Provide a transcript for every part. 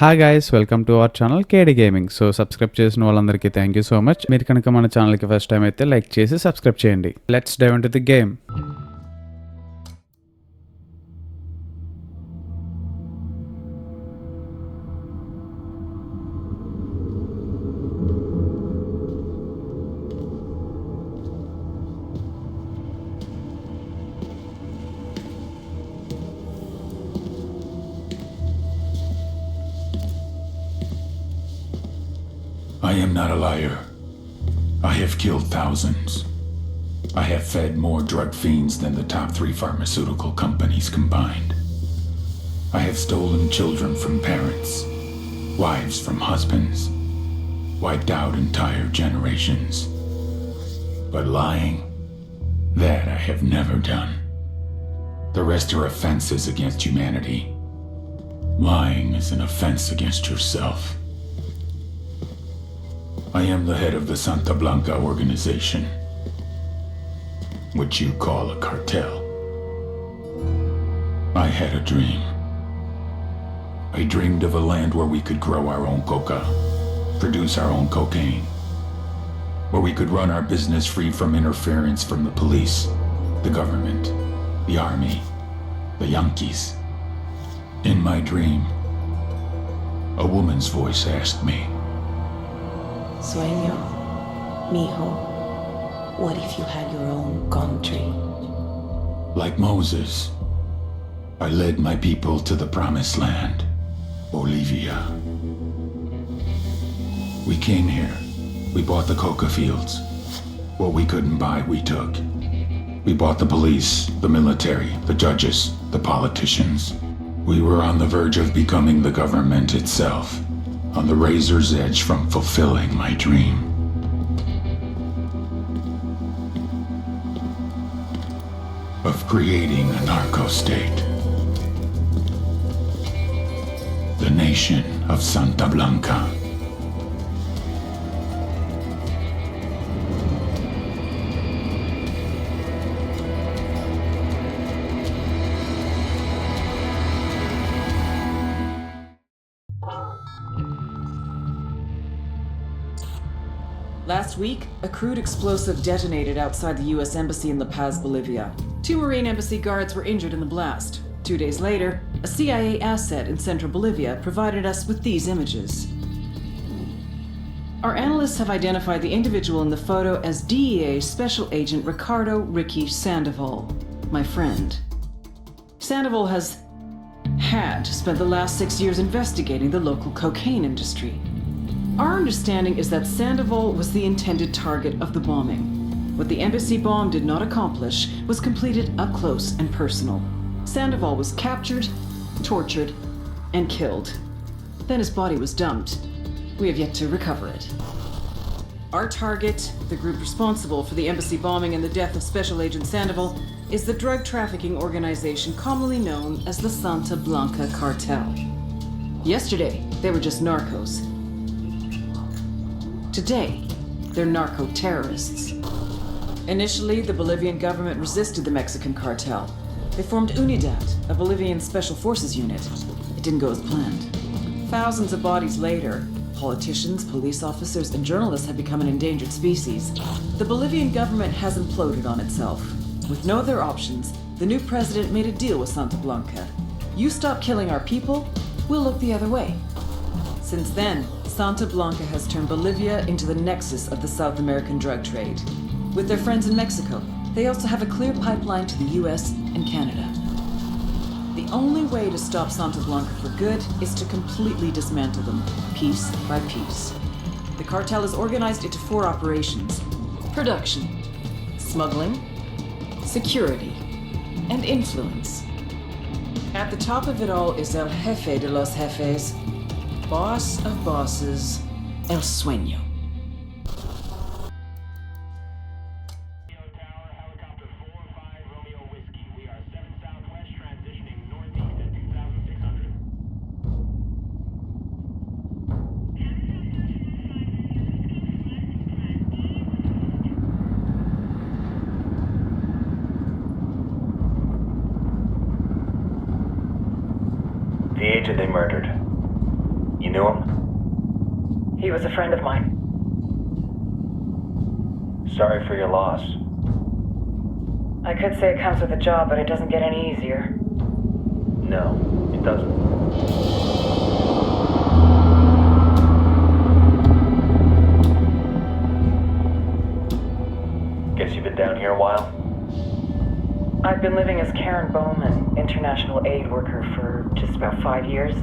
Hi guys, welcome to our channel Kedi gaming. So subscribe చేసిన వాళ్ళందరికీ thank you so much. మీరు కనుక మన ఛానల్కి ఫస్ట్ టైం అయితే లైక్ చేసి సబ్స్క్రైబ్ చేయండి. Let's dive into the game. I am not a liar. I have killed thousands. I have fed more drug fiends than the top 3 pharmaceutical companies combined. I have stolen children from parents, wives from husbands, wiped out entire generations. But lying, that I have never done. The rest are offenses against humanity. Lying is an offense against yourself. I am the head of the Santa Blanca organization, which you call a cartel. I had a dream. I dreamed of a land where we could grow our own coca, produce our own cocaine, where we could run our business free from interference from the police, the government, the army, the Yankees. In my dream, a woman's voice asked me, Sueño, mijo, what if you had your own country? like Moses, I led my people to the promised land, Bolivia. We came here. We bought the coca fields. What we couldn't buy, we took. We bought the police, the military, the judges, the politicians. We were on the verge of becoming the government itself, on the razor's edge from fulfilling my dream. Of creating a narco-state. The nation of Santa Blanca. Last week, a crude explosive detonated outside the U.S. Embassy in La Paz, Bolivia. 2 Marine Embassy guards were injured in the blast. 2 days later, a CIA asset in central Bolivia provided us with these images. Our analysts have identified the individual in the photo as DEA Special Agent Ricardo Ricky Sandoval, my friend. Sandoval has spent the last 6 years investigating the local cocaine industry. Our understanding is that Sandoval was the intended target of the bombing. What the embassy bomb did not accomplish was completed up close and personal. Sandoval was captured, tortured, and killed. Then his body was dumped. We have yet to recover it. Our target, the group responsible for the embassy bombing and the death of Special Agent Sandoval, is the drug trafficking organization commonly known as the Santa Blanca Cartel. Yesterday, they were just narcos. Today, they're narco-terrorists. Initially, the Bolivian government resisted the Mexican cartel. They formed UNIDAD, a Bolivian special forces unit. It didn't go as planned. Thousands of bodies later, politicians, police officers, and journalists have become an endangered species. The Bolivian government has imploded on itself. With no other options, the new president made a deal with Santa Blanca. You stop killing our people, we'll look the other way. Since then, Santa Blanca has turned Bolivia into the nexus of the South American drug trade. With their friends in Mexico, they also have a clear pipeline to the US and Canada. The only way to stop Santa Blanca for good is to completely dismantle them, piece by piece. The cartel is organized into 4 operations: production, smuggling, security, and influence. At the top of it all is El Jefe de los Jefes, boss of bosses, El Sueño. Tower, helicopter 45 Romeo Whiskey. We are 7 southwest, transitioning northeast at 2600. The agent they murdered. You knew him? He was a friend of mine. Sorry for your loss. I could say it comes with a job, but it doesn't get any easier. No, it doesn't. Guess you've been down here a while? I've been living as Karen Bowman, international aid worker, for just about 5 years.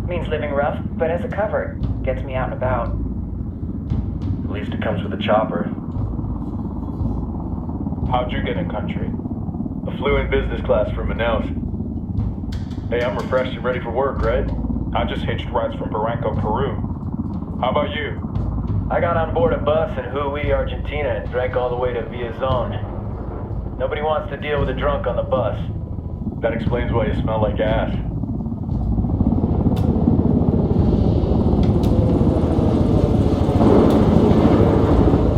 Means living rough, but as a cover, gets me out and about. At least it comes with a chopper. How'd you get in country? I flew in business class from Manaus. Hey, I'm refreshed and ready for work, right? I just hitched rides from Barranco, Peru. How about you? I got on board a bus in Hui, Argentina and drank all the way to Villazon. Nobody wants to deal with a drunk on the bus. That explains why you smell like ass.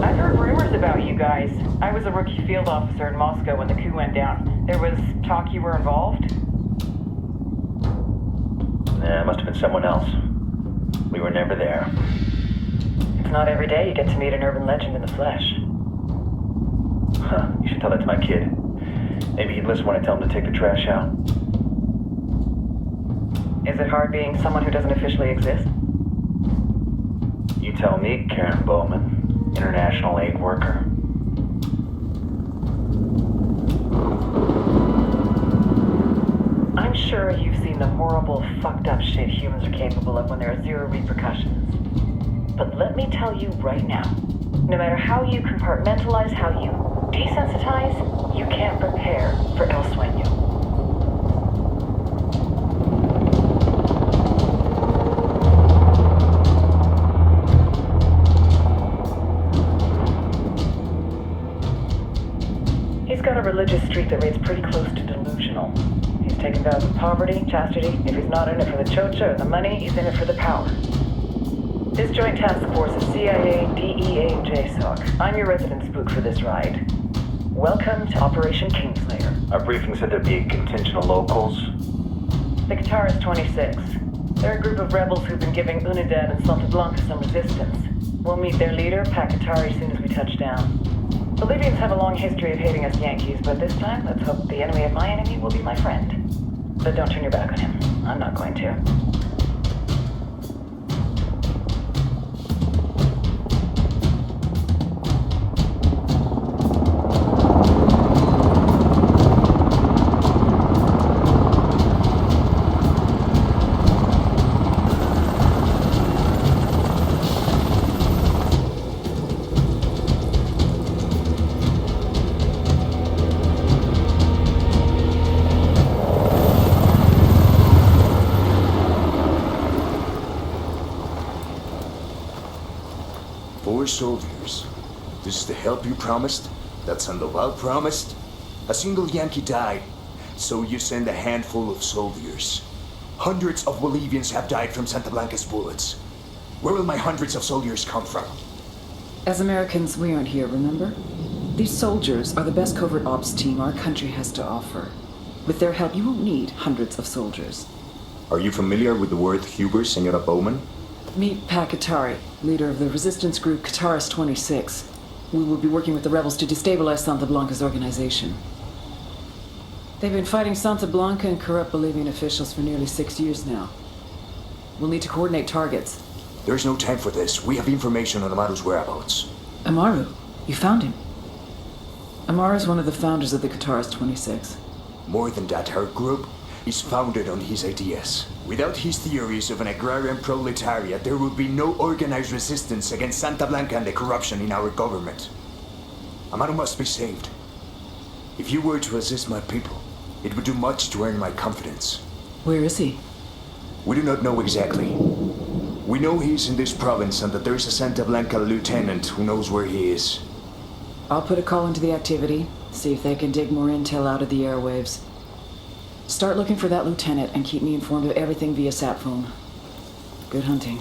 I've heard rumors about you guys. I was a rookie field officer in Moscow when the coup went down. There was talk you were involved? Nah, it must have been someone else. We were never there. It's not every day you get to meet an urban legend in the flesh. Huh, you should tell that to my kid. Maybe he'd listen when I tell him to take the trash out. Is it hard being someone who doesn't officially exist? You tell me, Karen Bowman, international aid worker. I'm sure you've seen the horrible, fucked up shit humans are capable of when there are zero repercussions. But let me tell you right now, no matter how you compartmentalize, how you desensitize, you can't prepare for El Sueño. He's got a religious streak that rates pretty close to delusional. He's taken vows of poverty, chastity. If he's not in it for the chocha or the money, he's in it for the power. This joint task force is CIA, DEA, and JSOC. I'm your resident spook for this ride. Welcome to Operation Kingslayer. Our briefing said there'd be a contingent of locals. The Guitarist 26. They're a group of rebels who've been giving Unidad and Santa Blanca some resistance. We'll meet their leader, Pakatari, as soon as we touch down. Bolivians have a long history of hating us Yankees, but this time, let's hope the enemy of my enemy will be my friend. But don't turn your back on him. I'm not going to. Soldiers. This is the help you promised? That Sandoval promised? A single Yankee died, so you send a handful of soldiers. Hundreds of Bolivians have died from Santa Blanca's bullets. Where will my hundreds of soldiers come from? As Americans, we aren't here, remember? These soldiers are the best covert ops team our country has to offer. With their help, you won't need hundreds of soldiers. Are you familiar with the word Huber, Senora Bowman? Meet Pakatari, leader of the resistance group Guitarist 26. We will be working with the rebels to destabilize Santa Blanca's organization. They've been fighting Santa Blanca and corrupt Bolivian officials for nearly 6 years now. We'll need to coordinate targets. There's no time for this. We have information on Amaru's whereabouts. Amaru? You found him? Amaru is one of the founders of the Guitarist 26. More than that, our group is founded on his ideas. Without his theories of an agrarian proletariat, there would be no organized resistance against Santa Blanca and the corruption in our government. Amaru must be saved. If you were to assist my people, it would do much to earn my confidence. Where is he? We do not know exactly. We know he's in this province and that there is a Santa Blanca lieutenant who knows where he is. I'll put a call into the activity, see if they can dig more intel out of the airwaves. Start looking for that lieutenant and keep me informed of everything via sat phone. Good hunting.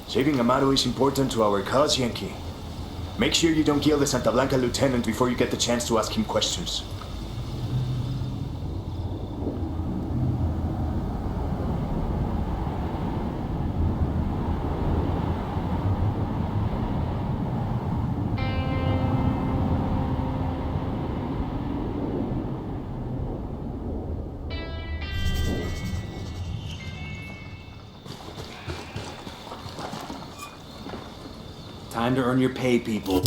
Saving Amaru is important to our cause, Yankee. Make sure you don't kill the Santa Blanca lieutenant before you get the chance to ask him questions. Time to earn your pay, people.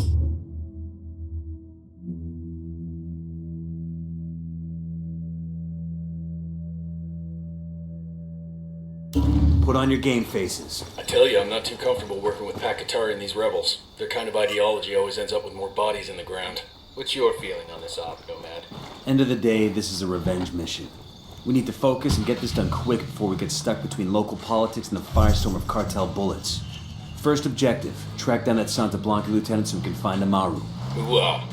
Put on your game faces. I tell you, I'm not too comfortable working with Pakatari and these rebels. Their kind of ideology always ends up with more bodies in the ground. What's your feeling on this op, Nomad? End of the day, this is a revenge mission. We need to focus and get this done quick before we get stuck between local politics and the firestorm of cartel bullets. First objective, track down that Santa Blanca lieutenant so we can find Amaru. Ooh-ah.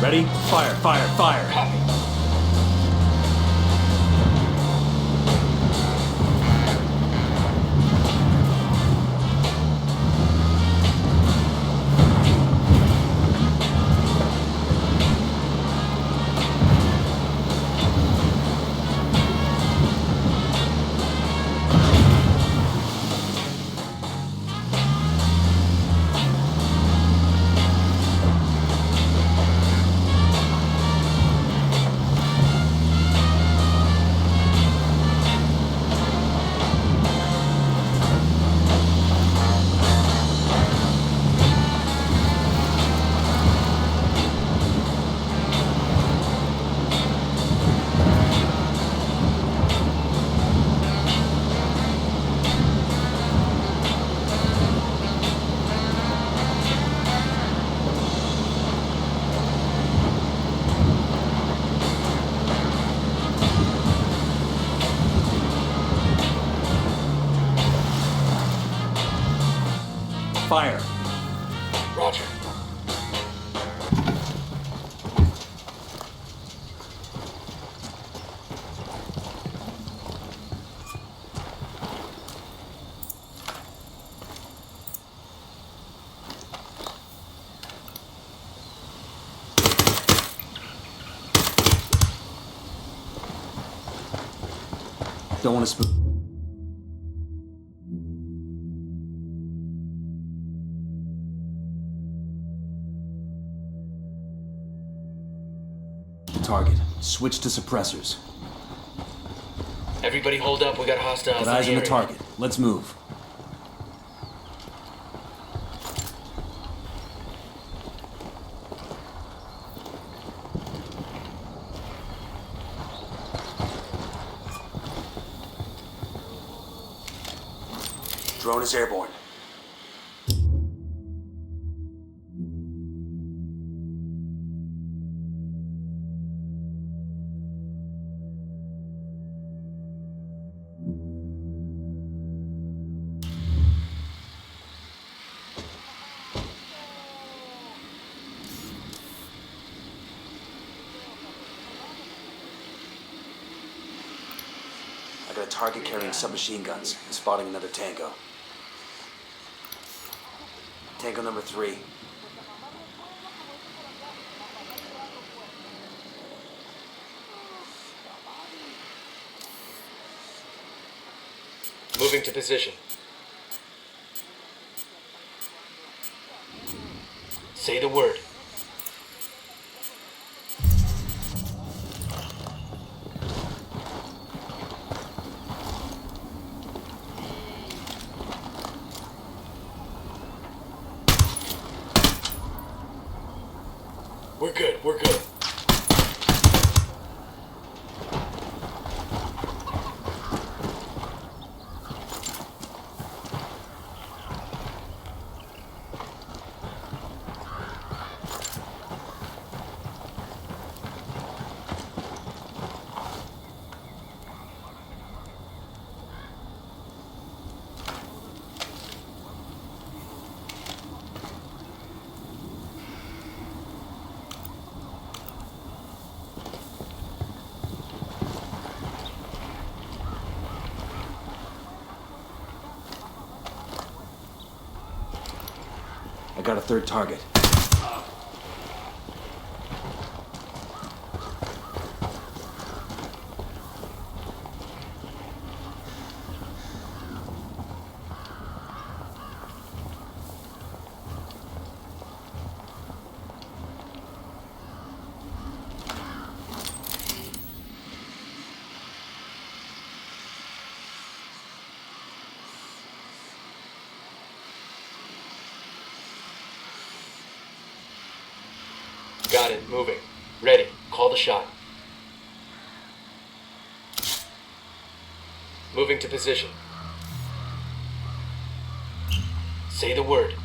Ready? Fire, fire, fire! Copy. Fire! Roger. Don't want to spook. Target. Switch to suppressors. Everybody hold up, we got hostiles. Got eyes on the area. target. Let's move. Drone is airborne. I got a target carrying submachine guns. Spotting another tango. Tango number 3. Moving to position. Say the word. We're good, we're good. I got a third target. Got it. Moving. Ready. Call the shot. Moving to position. Say the word.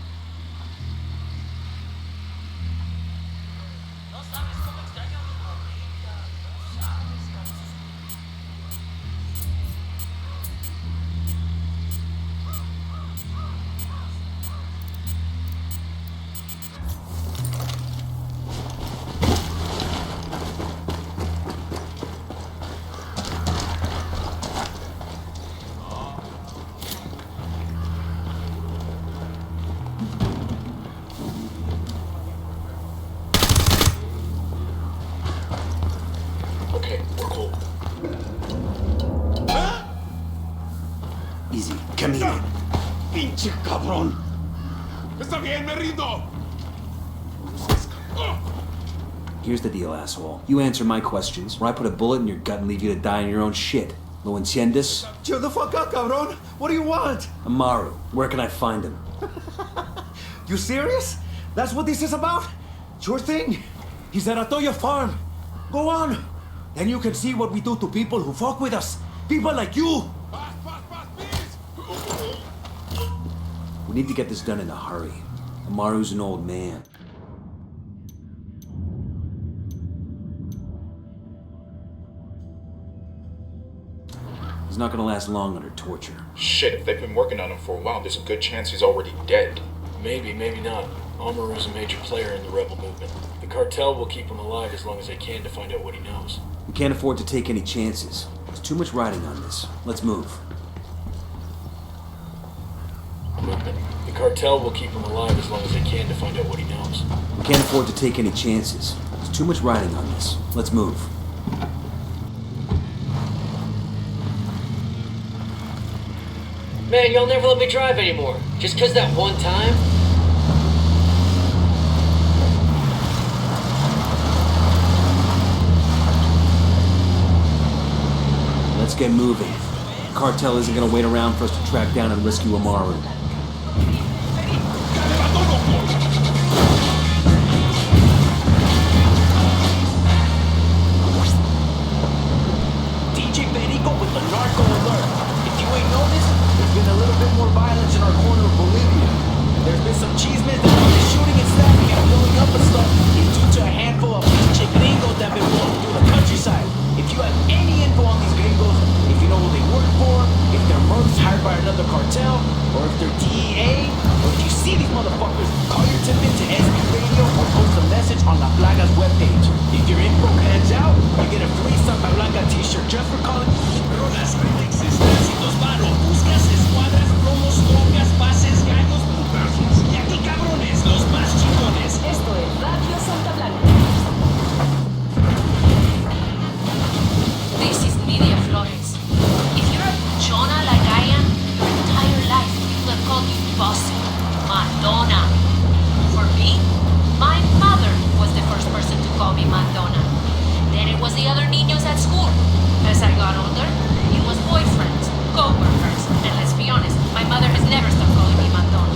Okay, we're cool. Easy, camina. ¡Pinche cabrón! ¡Está bien, me rindo! Here's the deal, asshole. You answer my questions, or I put a bullet in your gut and leave you to die in your own shit. ¿Lo entiendes? Chill the fuck up, cabrón! What do you want? Amaru, where can I find him? You serious? That's what this is about? Sure thing. He's at Atoya Farm. Go on. Then you can see what we do to people who fuck with us. People like you. We need to get this done in a hurry. Amaru's an old man. He's not gonna last long under torture. Shit, if they've been working on him for a while, there's a good chance he's already dead. Maybe, maybe not. Amaru's a major player in the rebel movement. The cartel will keep him alive as long as they can to find out what he knows. We can't afford to take any chances. There's too much riding on this. Let's move. Movement. The cartel will keep him alive as long as they can to find out what he knows. We can't afford to take any chances. There's too much riding on this. Let's move. Man, y'all never let me drive anymore. Just 'cause that one time? Let's get moving. The cartel isn't gonna wait around for us to track down and rescue Amaru. DJ Perico with the narco alert. If you ain't noticed, there's been a little bit more violence in our corner of Bolivia. There's been some chismes that all the shooting and stabbing and blowing up and stuff is due to a handful of pinche gringos that have been rolling through the countryside. If you have any info on these gringos, if you know who they work for, if they're mercs hired by another cartel, or if they're DEA, or if you see these motherfuckers, call your tip into SB Radio or post a message on La Plaga's webpage. If your info pans out, you get a free Santa Blanca t-shirt just for calling. Rolas, remixes, tránsito, paro, buscas, escuadras, promos, drogas, pases, gallos, putas. Y aquí cabrones, los más chingones. Esto es Radio Santa Blanca. This is Lydia Flores. If you're a Jonah like I am, your entire life people have called you Bossy, Madonna. For me, my mother was the first person to call me Madonna. Then it was the other niños at school. As I got older, it was boyfriends, co-workers, and let's be honest, my mother has never stopped calling me Madonna.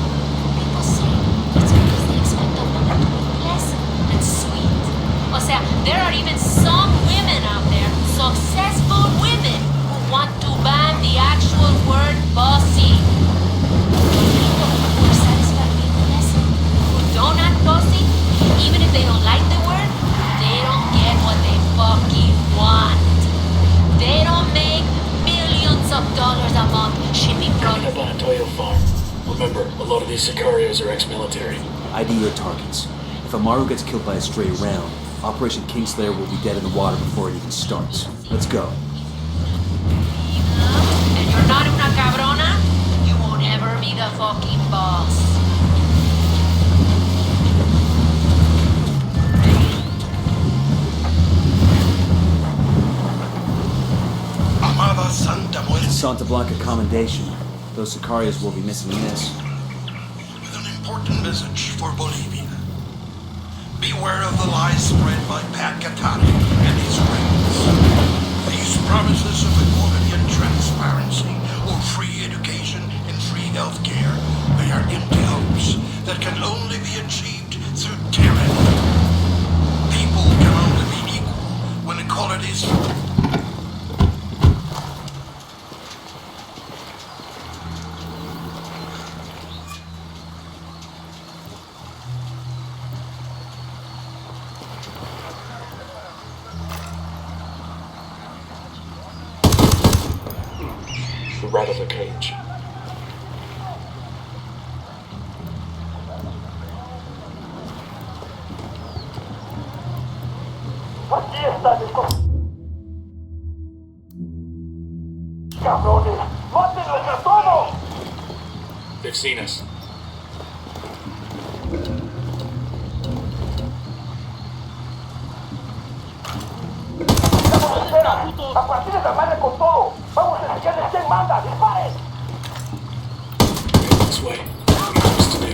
People say it's because they expect a woman to be pleasant and sweet. O sea, there are even some women out there, successful women, who want to ban the actual word bossy. People who are satisfied being pleasant, who don't act bossy, even if they don't like the word, they don't get what they fucking want. They don't make millions of dollars a month shipping Coming products. up on Atoya Farm. Remember, a lot of these sicarios are ex-military. ID your targets. If Amaru gets killed by a stray round, Operation Kingslayer will be dead in the water before it even starts. Let's go. And you're not una cabrona, you won't ever be the fucking boss. Amada Santa Muerte. Santa Blanca Commendation. Those sicarios will be missing in this. With an important message for Bolivia. Beware of the lies spread by Pat Catani and his friends. These promises of equality and transparency, or free education and free health care, they are empty hopes that can only be achieved through tyranny. qualities. The rat of the cage. ¡Cabrones! ¡Mátenlos a todos! They've seen us. ¡A partir de la madre con todo! ¡Vamos a enseñarles quién manda! ¡Disparen! This way. What are we supposed to do?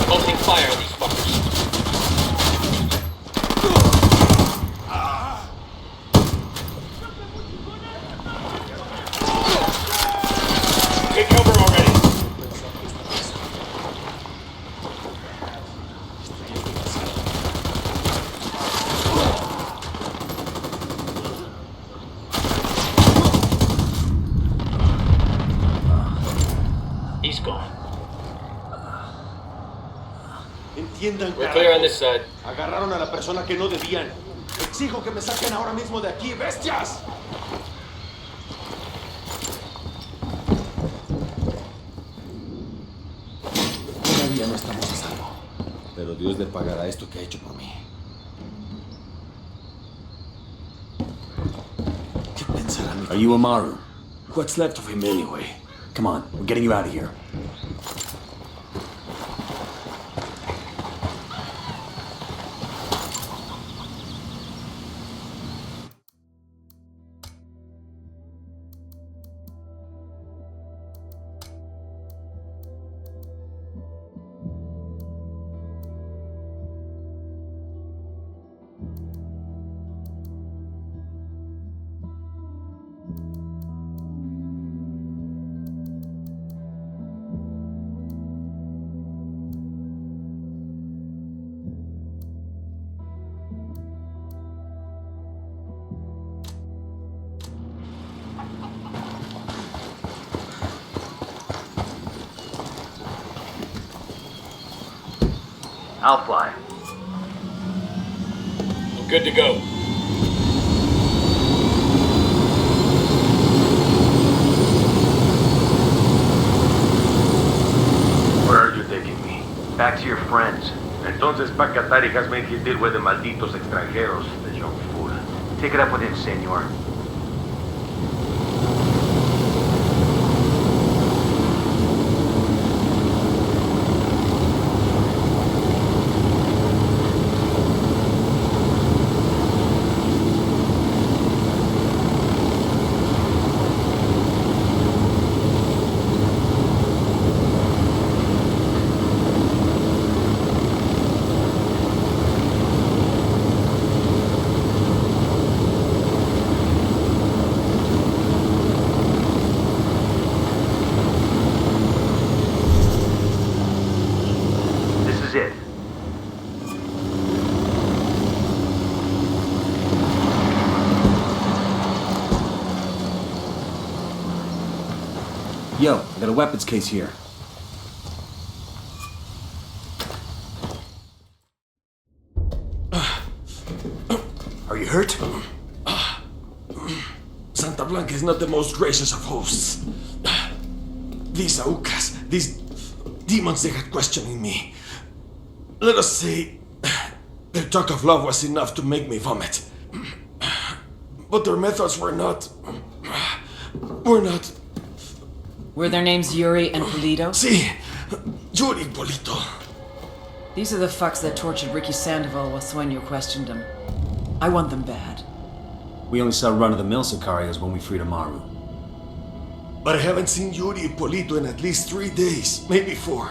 Opening fire on these fuckers. Take cover already. He's gone. Entiendan, We're clear on this side. Agarraron a la persona que no debían. Exijo que me saquen ahora mismo de aquí, bestias. Todavía no estamos a salvo. Pero Dios le pagará esto que ha hecho por mí. ¿Qué pensará mi... Are you Amaru? What's left of him anyway? Come on, we're getting you out of here. I'll fly. I'm good to go. Where are you taking me? Back to your friends. Entonces, Pacatari has made his deal with the malditos extranjeros, the young fool. Take it up with him, senor. Yo, I got a weapons case here. Are you hurt? Santa Blanca is not the most gracious of hosts. These Aucas, these demons they had questioning me. Let us say, their talk of love was enough to make me vomit. But their methods were not... Were their names Yuri and Polito? Si, Yuri Polito. These are the fucks that tortured Ricky Sandoval while Sueño questioned him. I want them bad. We only saw run-of-the-mill Sicarios when we freed Amaru. But I haven't seen Yuri and Polito in at least 3 days, maybe 4.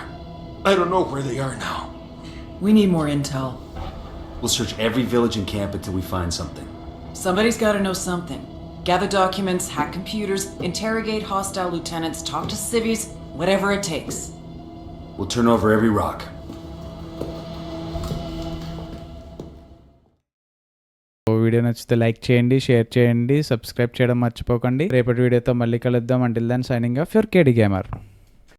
I don't know where they are now. We need more intel. We'll search every village and camp until we find something. Somebody's gotta know something. Gather documents, hack computers, interrogate hostile lieutenants, talk to civvies, whatever it takes. We'll turn over every rock. Video నచ్చితే like చేయండి, share చేయండి, subscribe చేయడం మర్చిపోకండి. రేపటి వీడియోతో మళ్ళీ కలుద్దాం. Until then signing off your Kedi gamer.